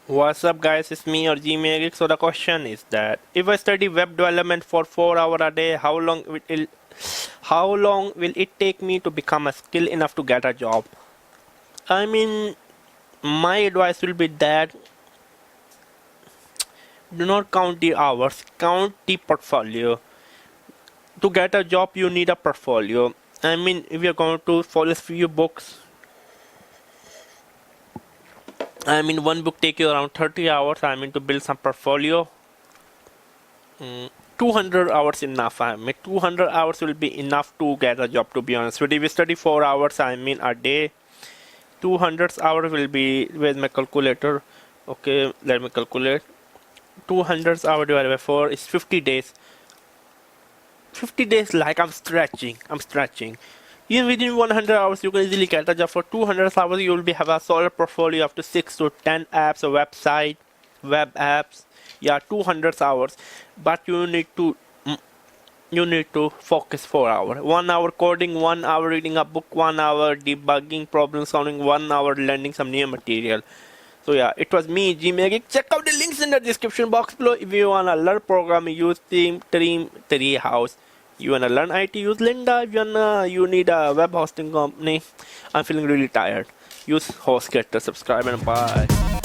What's up guys, it's me or Geek. So the question is that if I study web development for 4 hours a day, how long will it take me to become a skill enough to get a job? I mean, my advice will be that do not count the hours, count the portfolio. To get a job you need a portfolio. I mean, if you're going to follow a few books, I mean, one book take you around 30 hours. I mean, to build some portfolio. 200 hours enough. I mean, 200 hours will be enough to get a job, to be honest. But if you study 4 hours, I mean, a day, 200 hours will be, where's my calculator? Okay, let me calculate. 200 hours divided by 4 is 50 days. 50 days, like I'm stretching. Even within 100 hours, you can easily get a job. For 200 hours, you will have a solid portfolio up to 6 to 10 apps, a website, web apps. Yeah, 200 hours. But you need to focus 4 hours. 1 hour coding, 1 hour reading a book, 1 hour debugging, problem solving, 1 hour learning some new material. So yeah, it was me, Geek. Check out the links in the description box below if you wanna learn programming, use Team, Treehouse. You wanna learn IT, use Linda. If you need a web hosting company, I'm feeling really tired. Use HostGator, subscribe and bye.